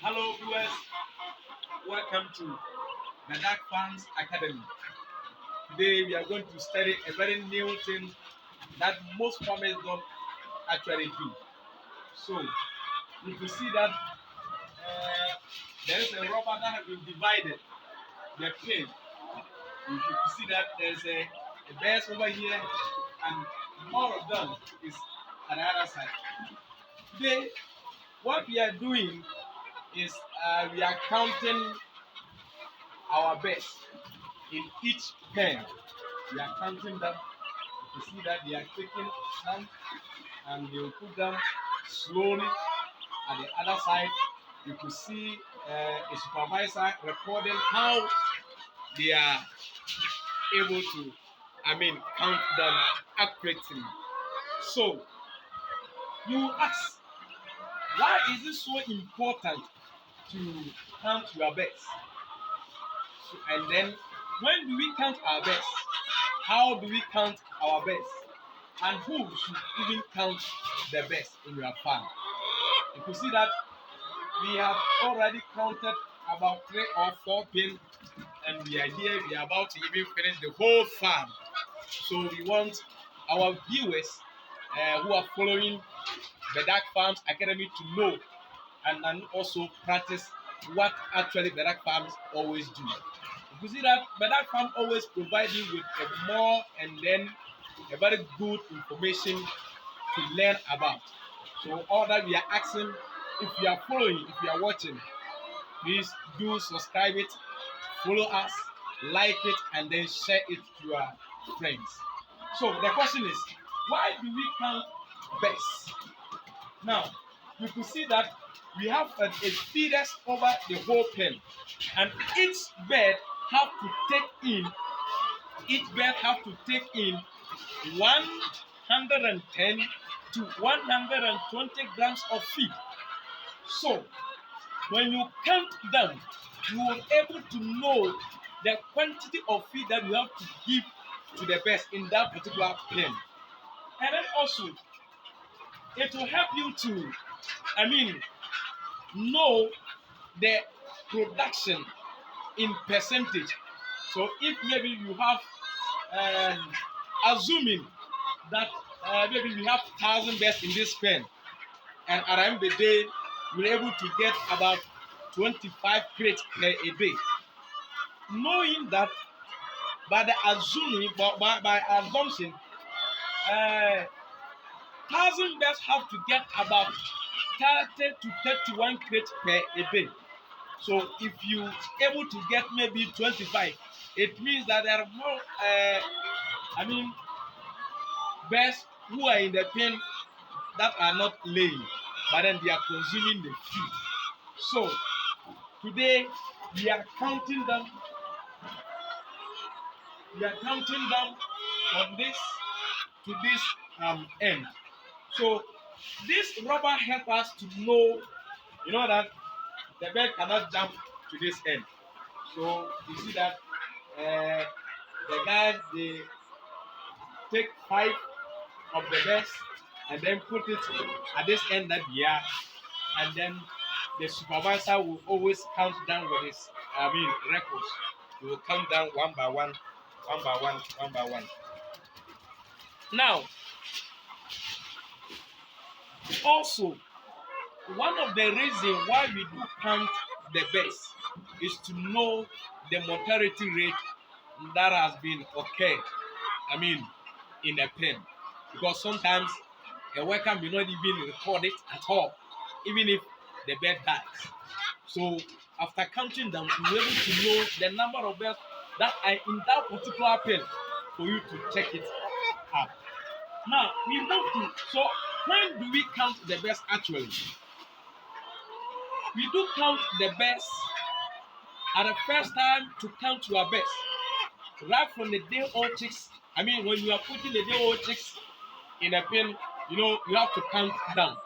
Hello, viewers. Welcome to the Dark Farms Academy. Today, we are going to study a very new thing that most farmers don't actually do. So, you can see that there is a rubber that has been divided. The pin. You can see that there's a bears over here, and more of them is at the other side. Today, what we are doing is we are counting our bears in each pen. We are counting them. You see that they are taking some and they will put them slowly at the other side. You could see a supervisor recording how they are able to, count them accurately. So you ask, why is it so important to count your bets? And then, when do we count our bets? How do we count our bets? And who should even count the best in your farm? You can see that we have already counted about 3 or 4 pins, and we are here. We are about to even finish the whole farm. So we want our viewers who are following the Dark Farms Academy to know and also practice what actually the Dark Farms always do. You can see that the Dark Farm always provide you with a more and then a very good information to learn about. So all that we are asking, if you are following, if you are watching, please do subscribe it, follow us, like it, and then share it to your friends. So the question is, why do we count birds? Now, you can see that we have a feeders over the whole pen, and have to take in, each bird have to take in 110 to 120 grams of feed. So when you count them, you will able to know the quantity of feed that you have to give to the birds in that particular pen. And then also, it will help you to, I mean, know the production in percentage. So if maybe you have, assuming that maybe we have 1,000 birds in this pen, and at the end of the day, we're able to get about 25 crates per a day. Knowing that by assumption, 1,000 birds have to get about 30 to 31 crates per a day. So if you able to get maybe 25, it means that there are more, birds who are in the pen that are not laying, but then they are consuming the feed. So today we are counting them. We are counting them from this to this end. So this rubber help us to know, that the bird cannot jump to this end. So you see that the guys they take 5 of the birds and then put it at this end that we are, and then the supervisor will always count down with his records. He will count down one by one, one by one, one by one. Now, also, one of the reasons why we do count the birds is to know the mortality rate that has been occurred. In a pen, because sometimes a worker may not even record it at all, even if the bird dies. So after counting them, you're able to know the number of birds that are in that particular pen for you to check it out. Now we move to, so when do we count the birds actually? We do count the birds at the first time to count your birds. Right from the day old chicks, when you are putting the day old chicks in a pen, you have to count down.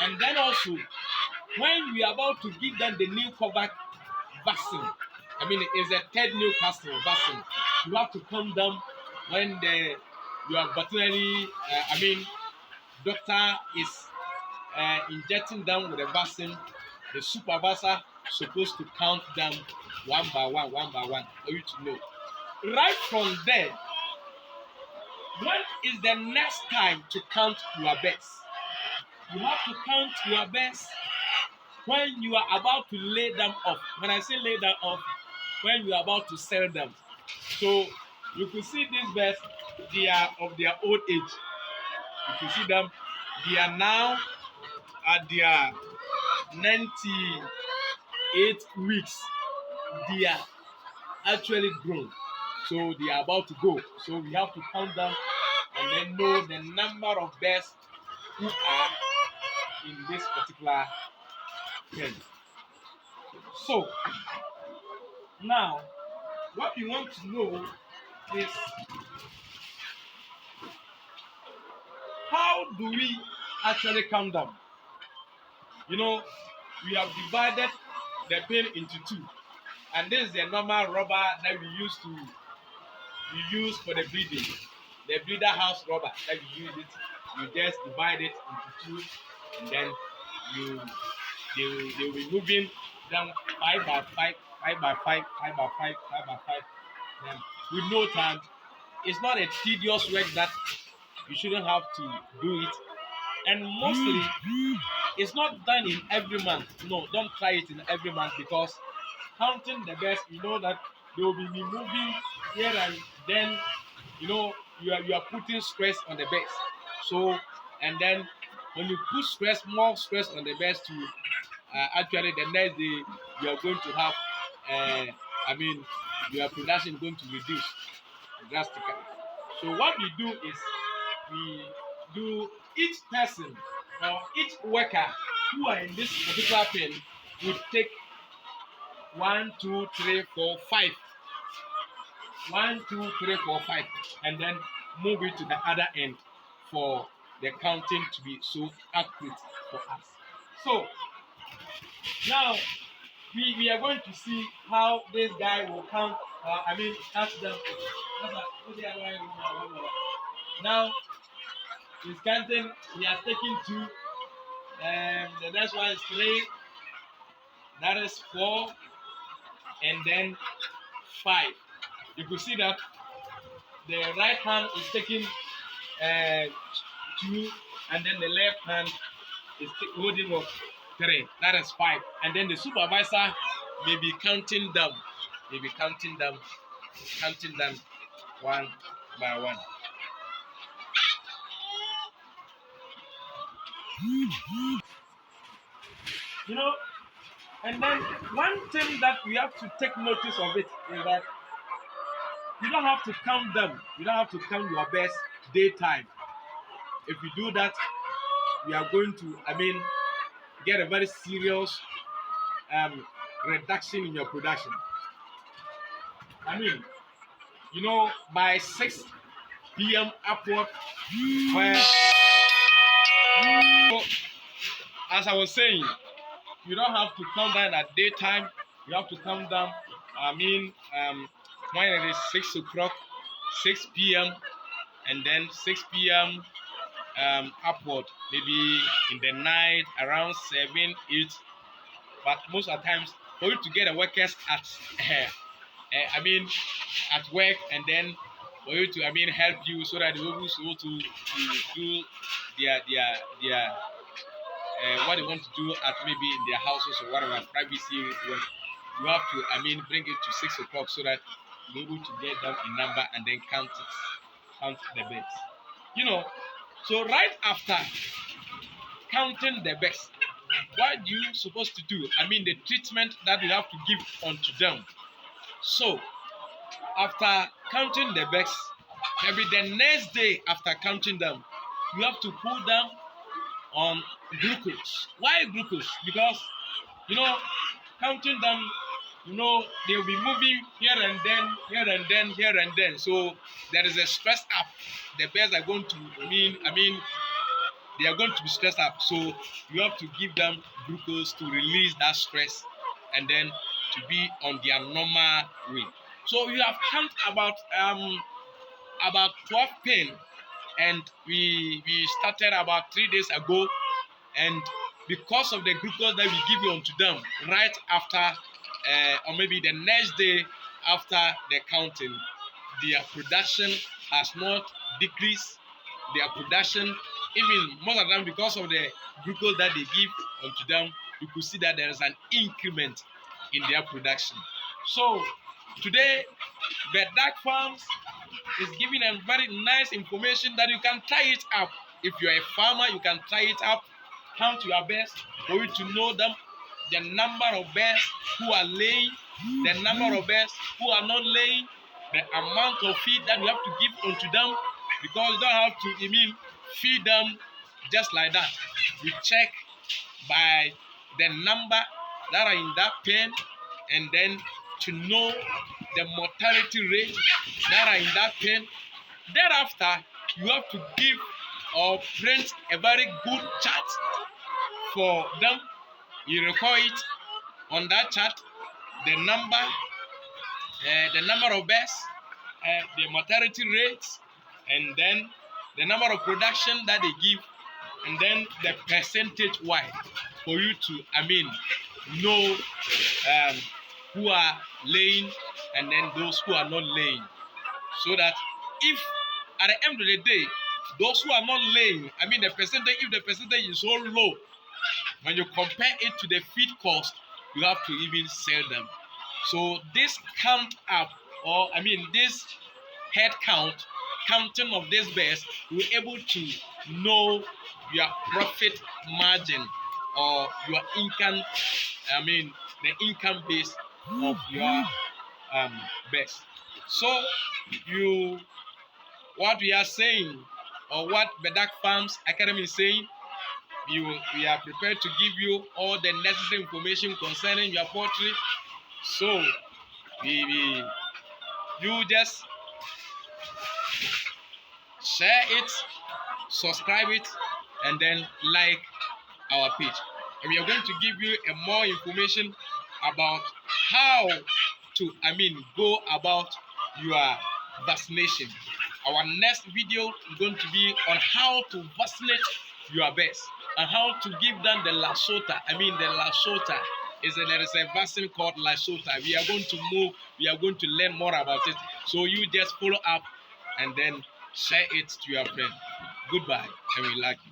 And then also, when we are about to give them the new cover vaccine, it's a third Newcastle vaccine, you have to count down when your veterinary, doctor is injecting them with the vaccine. the supervisor supposed to count them one by one for you to know. Right from there, when is the next time to count your birds? You have to count your birds when you are about to lay them off. When I say lay them off, when you are about to sell them. So you can see these birds, they are of their old age. You can see them, they are now at their 98 weeks. They are actually grown. So they are about to go. So we have to count them and then know the number of birds who are in this particular pen. So now what we want to know is how do we actually count them? You know, we have divided the pen into two, and this is the normal rubber that we use for the breeding, the breeder house rubber that we use it. You just divide it into two, and then you they will be moving them 5 by 5, 5 by 5, 5 by 5, 5 by 5. Then with no time, it's not a tedious work that you shouldn't have to do it. And mostly, it's not done in every month. No, don't try it in every month because counting the birds, you know that they will be moving here and then. You know, you are putting stress on the birds. So, and then when you put more stress on the birds to actually the next day you are going to have, your production is going to reduce drastically. So what we do is we do each person or each worker who are in this particular pen would take 1, 2, 3, 4, 5. 1, 2, 3, 4, 5, and then move it to the other end for the counting to be so accurate for us. So now we are going to see how this guy will count. Count them. Now he's counting. He has taken 2. The next one is 3. That is 4, and then 5. You could see that the right hand is taking 2, and then the left hand is holding up 3. That is 5. And then the supervisor may be counting them. Counting them one by one. You know, and then one thing that we have to take notice of it is that you don't have to count them. You don't have to count your birds daytime. If you do that, we are going to, get a very serious reduction in your production. By 6 p.m. upward, where, as I was saying, you don't have to count down at daytime. You have to count down, when it is 6 o'clock, 6 p.m., and then 6 p.m. Upward, maybe in the night around 7, 8. But most of the times, for you to get the workers at work, and then for you to help you so that they will be able to do their what they want to do at maybe in their houses or whatever privacy work, you have to bring it to 6 o'clock so that you're able to get them in number and then count the birds. So right after counting the birds, what you supposed to do? The treatment that you have to give onto them. So after counting the birds, maybe the next day after counting them, you have to put them on glucose. Why glucose? Because counting them, they'll be moving here and then, here and then, here and then. So there is a stress up. The birds are going to they are going to be stressed up. So you have to give them glucose to release that stress and then to be on their normal way. So you have counted about 12 pen, and we started about 3 days ago, and because of the glucose that we give you unto them right after, or maybe the next day after the counting, their production has not decreased. Their production, even most of them, because of the glucose that they give unto them, you could see that there is an increment in their production. So today, the Duck Farms is giving a very nice information that you can try it up. If you're a farmer, you can try it up. Count your best for you to know them, the number of birds who are laying, the number of birds who are not laying, the amount of feed that you have to give unto them, because you don't have to feed them just like that. You check by the number that are in that pen, and then to know the mortality rate that are in that pen. Thereafter, you have to give or print a very good chart for them. You record it on that chart, the number of birds, the mortality rates, and then the number of production that they give, and then the percentage wise for you to know who are laying and then those who are not laying, so that if at the end of the day those who are not laying, the percentage, if the percentage is so low, when you compare it to the feed cost, you have to even sell them. So this count up, or this head count, counting of this birds, you're able to know your profit margin or your income, the income base of your birds. So what we are saying, or what the Duck Farms Academy is saying, we are prepared to give you all the necessary information concerning your poultry. So you just share it, subscribe it, and then like our page. And we are going to give you more information about how to go about your vaccination. Our next video is going to be on how to vaccinate your birds and how to give them the Lasota. The Lasota there is a vaccine called Lasota. We are going to learn more about it. So you just follow up and then share it to your friend. Goodbye, and we like you.